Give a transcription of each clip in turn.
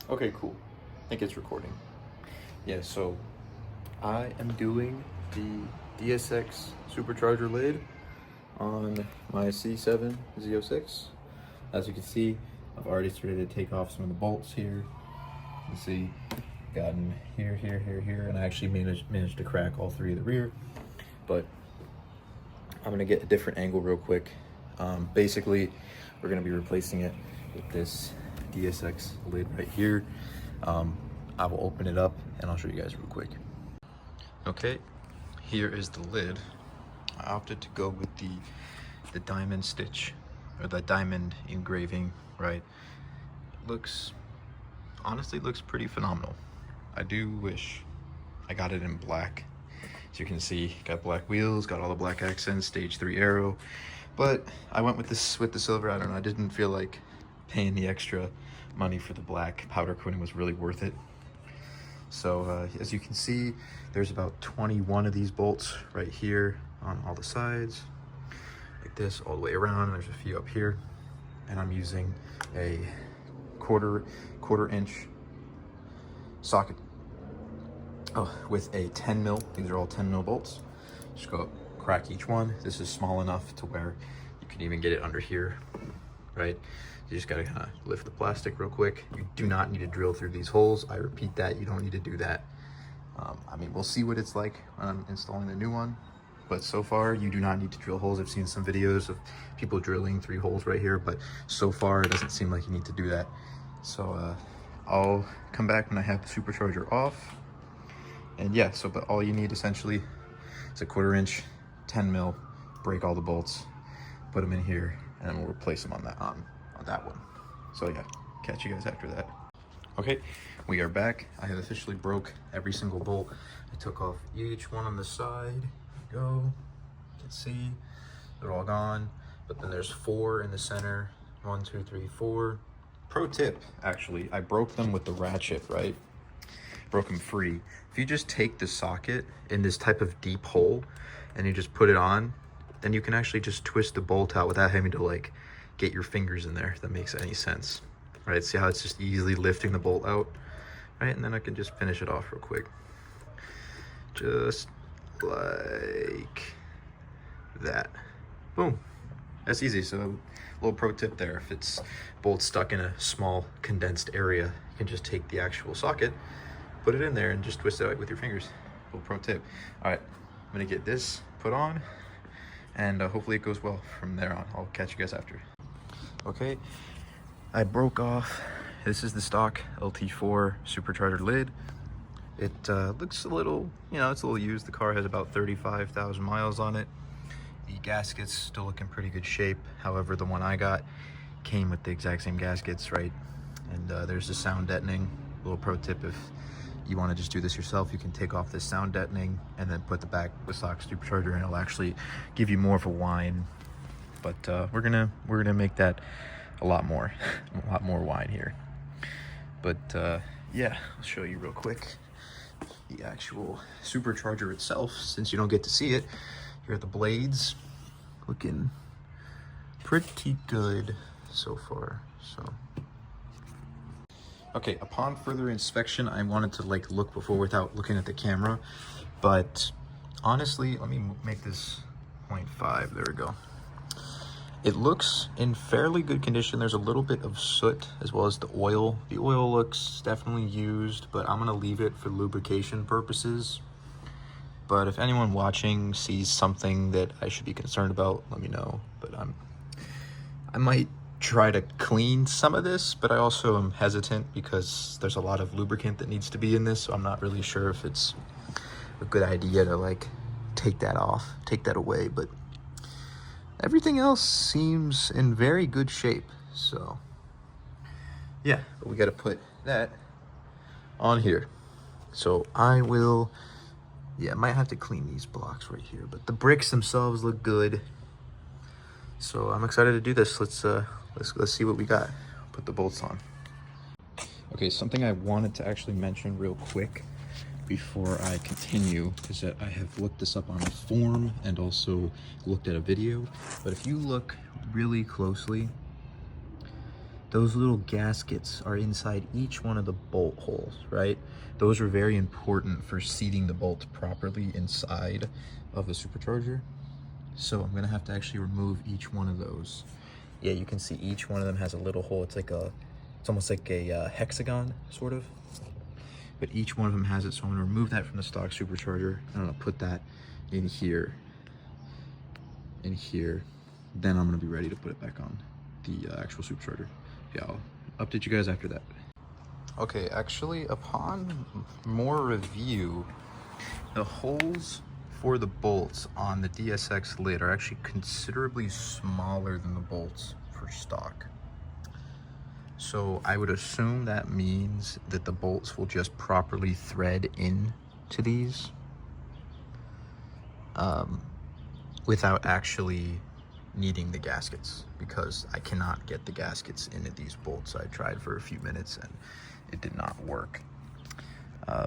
Okay, cool. I think it's recording. Yeah, so I am doing the DSX Supercharger lid on my C7 Z06. As you can see, I've already started to take off some of the bolts here. You can see, gotten here, and I actually managed to crack all three of the rear. But I'm gonna get a different angle real quick. Basically, we're gonna be replacing it with this DSX lid right here. I will open it up and I'll show you guys real quick. Okay, here is the lid. I opted to go with the diamond stitch, or the diamond engraving, right? Honestly looks pretty phenomenal. I do wish I got it in black. As you can see, got black wheels, got all the black accents, stage 3 aero, but I went with the silver. I don't know, I didn't feel like paying the extra money for the black powder coating was really worth it. So as you can see, there's about 21 of these bolts right here on all the sides, like this, all the way around. There's a few up here, and I'm using a quarter inch socket with a 10 mil. These are all 10 mil bolts. Just go crack each one. This is small enough to where you can even get it under here, right? You just gotta kind of lift the plastic real quick. You do not need to drill through these holes. I repeat that, you don't need to do that. I mean, we'll see what it's like when I'm installing the new one, but so far you do not need to drill holes. I've seen some videos of people drilling 3 holes right here, but so far it doesn't seem like you need to do that. So I'll come back when I have the supercharger off. And yeah, but all you need essentially is a 1/4 inch, 10 mil, break all the bolts, put them in here, and then we'll replace them on that one. So yeah, catch you guys after that. Okay, we are back. I have officially broke every single bolt. I took off each one on the side. Go, you can see they're all gone, but then there's 4 in the center. 1, 2, 3, 4. Pro tip, actually, I broke them with the ratchet, right? Broke them free. If you just take the socket in this type of deep hole and you just put it on, then you can actually just twist the bolt out without having to like get your fingers in there, if that makes any sense. Right, see how it's just easily lifting the bolt out, right? And then I can just finish it off real quick. Just like that. Boom, that's easy. So a little pro tip there, if it's bolt stuck in a small condensed area, you can just take the actual socket, put it in there and just twist it out with your fingers. Little pro tip. All right, I'm gonna get this put on and hopefully it goes well from there on. I'll catch you guys after. Okay, I broke off. This is the stock LT4 supercharger lid. It looks a little, it's a little used. The car has about 35,000 miles on it. The gaskets still look in pretty good shape. However, the one I got came with the exact same gaskets, right? And there's the sound deadening. Little pro tip, if you want to just do this yourself, you can take off this sound deadening and then put the stock supercharger, and it'll actually give you more of a whine. But we're gonna make that a lot more whine here. But yeah, I'll show you real quick the actual supercharger itself, since you don't get to see it. Here are the blades, looking pretty good so far. So okay, upon further inspection, I wanted to like look before without looking at the camera, but honestly, let me make this 0.5. There we go. It looks in fairly good condition. There's a little bit of soot as well as the oil. The oil looks definitely used, but I'm gonna leave it for lubrication purposes. But if anyone watching sees something that I should be concerned about, let me know. But I might try to clean some of this, but I also am hesitant because there's a lot of lubricant that needs to be in this, so I'm not really sure if it's a good idea to like take that away. But everything else seems in very good shape. So yeah, but we got to put that on here. So I will, might have to clean these blocks right here, but the bricks themselves look good. So I'm excited to do this. Let's see what we got. Put the bolts on. Okay, something I wanted to actually mention real quick before I continue is that I have looked this up on a forum and also looked at a video. But if you look really closely, those little gaskets are inside each one of the bolt holes, right? Those are very important for seating the bolt properly inside of the supercharger. So I'm gonna have to actually remove each one of those. Yeah, you can see each one of them has a little hole. It's almost like a hexagon, sort of. But each one of them has it, so I'm gonna remove that from the stock supercharger. I'm gonna put that in here, Then I'm gonna be ready to put it back on the actual supercharger. Yeah, I'll update you guys after that. Okay, actually, upon more review, the holes for the bolts on the DSX lid are actually considerably smaller than the bolts for stock. So I would assume that means that the bolts will just properly thread into these without actually needing the gaskets, because I cannot get the gaskets into these bolts. I tried for a few minutes and it did not work,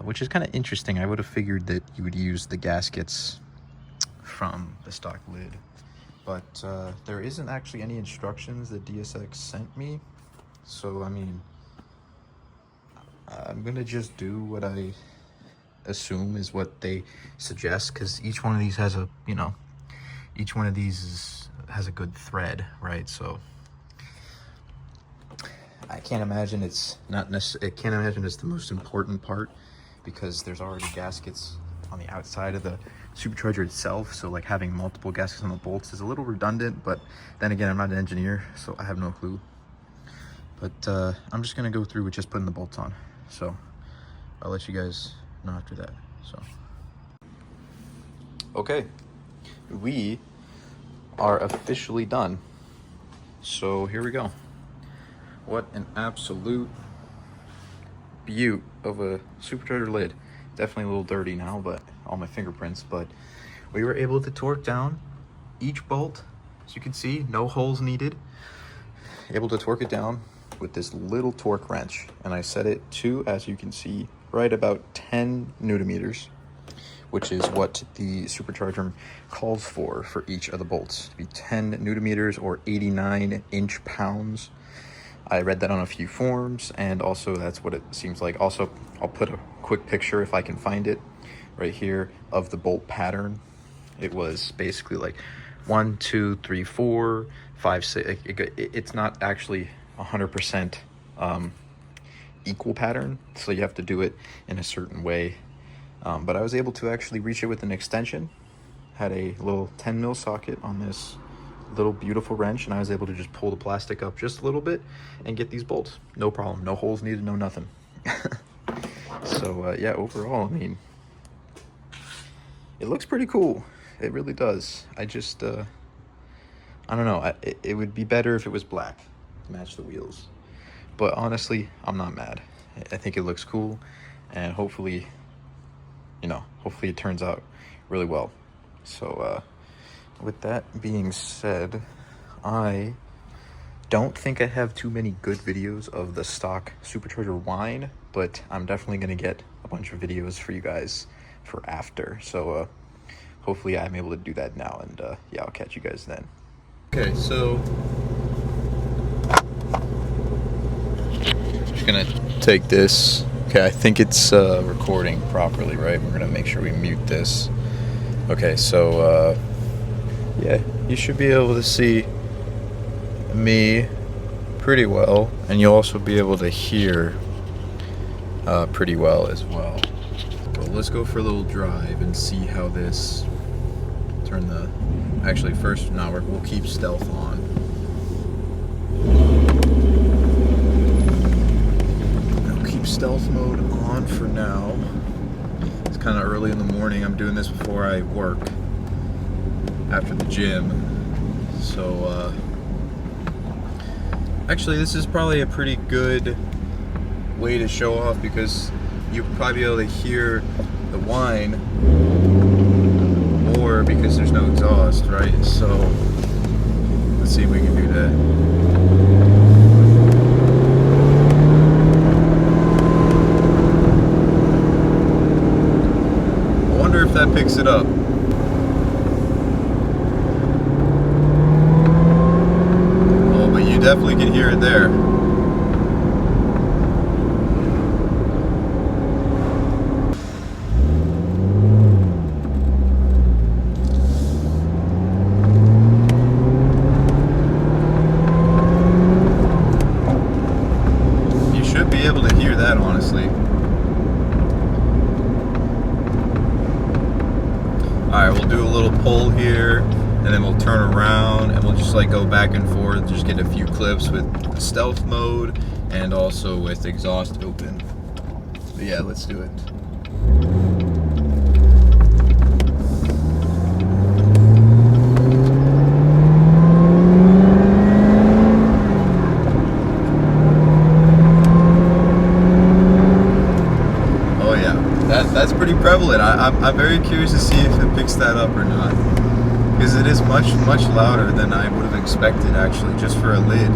which is kind of interesting. I would have figured that you would use the gaskets from the stock lid, but there isn't actually any instructions that DSX sent me. So, I mean, I'm gonna just do what I assume is what they suggest, because each one of these has a, each one of these has a good thread, right? So I can't imagine it's the most important part, because there's already gaskets on the outside of the supercharger itself. So like having multiple gaskets on the bolts is a little redundant, but then again, I'm not an engineer, so I have no clue. But I'm just gonna go through with just putting the bolts on. So I'll let you guys know after that. So, okay, we are officially done. So here we go. What an absolute beaut of a supercharger lid. Definitely a little dirty now, but all my fingerprints, but we were able to torque down each bolt. As you can see, no holes needed. Able to torque it down with this little torque wrench, and I set it to, as you can see, right about 10 newton meters, which is what the supercharger calls for each of the bolts, to be 10 newton meters or 89 inch-pounds. I read that on a few forums, and also that's what it seems like. Also, I'll put a quick picture, if I can find it, right here of the bolt pattern. It was basically like 1, 2, 3, 4, 5, 6. It's not actually 100% equal pattern, so you have to do it in a certain way. But I was able to actually reach it with an extension. Had a little 10 mil socket on this little beautiful wrench, and I was able to just pull the plastic up just a little bit and get these bolts. No problem, no holes needed, no nothing. So yeah, overall, I mean, it looks pretty cool. It really does. I just I don't know, it would be better if it was black to match the wheels, but honestly, I'm not mad. I think it looks cool, and hopefully it turns out really well. So with that being said, I don't think I have too many good videos of the stock supercharger whine, but I'm definitely going to get a bunch of videos for you guys for after. So hopefully I'm able to do that now, and yeah, I'll catch you guys then. Okay, so just gonna take this. Okay, I think it's recording properly, right? We're gonna make sure we mute this. Okay, so yeah, you should be able to see me pretty well, and you'll also be able to hear pretty well as well. Well, let's go for a little drive and see how this actually first, no, we'll keep stealth on. I'll keep stealth mode on for now. It's kind of early in the morning. I'm doing this before I work after the gym. So actually, this is probably a pretty good way to show off, because you'll probably be able to hear the whine more because there's no exhaust, right? So let's see if we can do that. I wonder if that picks it up. Oh, but you definitely can hear it there. should be able to hear that, honestly. Alright, we'll do a little pull here, and then we'll turn around, and we'll just like go back and forth, just get a few clips with the stealth mode, and also with exhaust open. But yeah, let's do it. That's pretty prevalent. I'm very curious to see if it picks that up or not, because it is much louder than I would have expected, actually, just for a lid.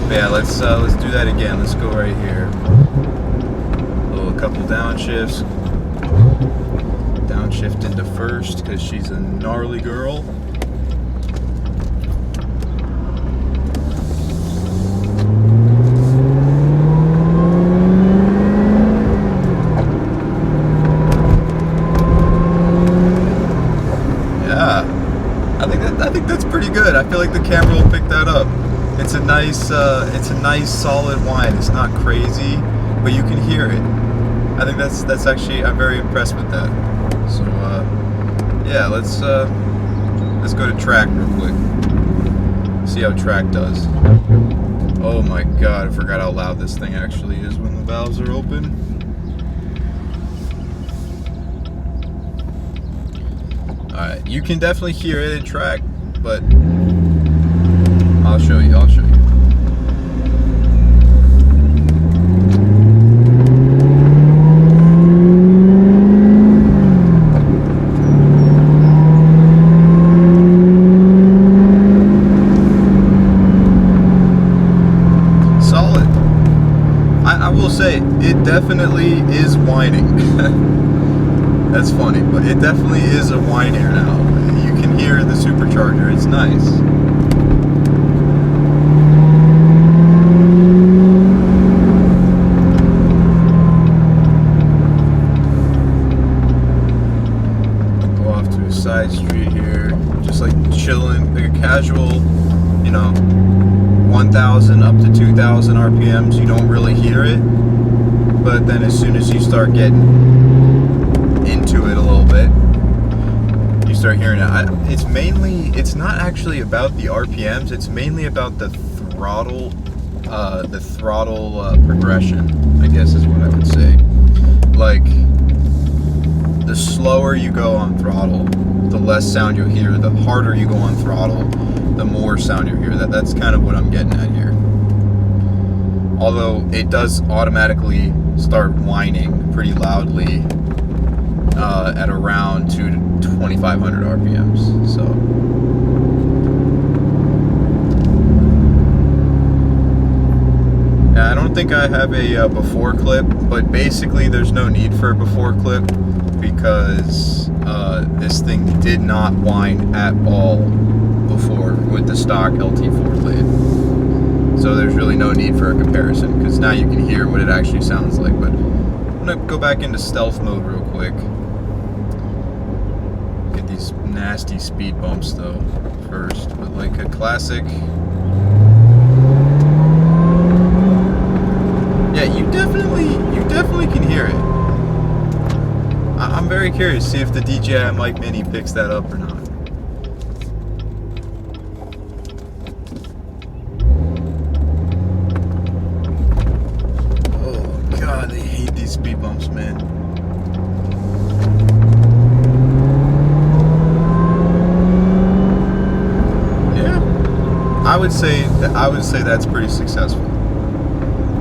But yeah, let's do that again. Let's go right here. A couple downshifts. Downshift into first because she's a gnarly girl. I think that's pretty good. I feel like the camera will pick that up. It's a nice solid whine. It's not crazy, but you can hear it. I think that's actually, I'm very impressed with that. So yeah, let's go to track real quick. See how track does. Oh my god, I forgot how loud this thing actually is when the valves are open. Alright, you can definitely hear it in track, but I'll show you. Solid. I will say, it definitely is whining. That's funny, but it definitely is a whiner now. You can hear the supercharger. It's nice. Go off to a side street here, just like chilling, like a casual, you know, 1,000 up to 2,000 RPMs. You don't really hear it, but then as soon as you start getting into it a little bit, you start hearing it. It's not actually about the RPMs, it's mainly about the throttle progression, I guess is what I would say. Like, the slower you go on throttle, the less sound you'll hear. The harder you go on throttle, the more sound you'll hear. That's kind of what I'm getting at here. Although it does automatically start whining pretty loudly at around 2,000 to 2,500 RPMs. So yeah, I don't think I have a before clip, but basically there's no need for a before clip because this thing did not whine at all before with the stock LT4 lid. So there's really no need for a comparison because now you can hear what it actually sounds like. But I'm gonna go back into stealth mode real quick. Get these nasty speed bumps though first, but like a classic. Yeah, you definitely can hear it. I'm very curious to see if the DJI Mic Mini picks that up or not. Oh god, they hate these speed bumps, man. Yeah, I would say that's pretty successful.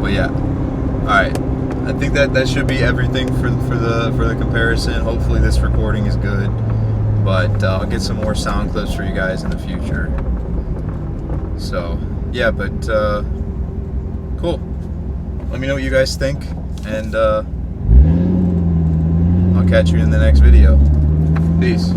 But yeah. Alright, I think that should be everything for the comparison. Hopefully this recording is good, but I'll get some more sound clips for you guys in the future. So yeah, but cool. Let me know what you guys think, and I'll catch you in the next video. Peace.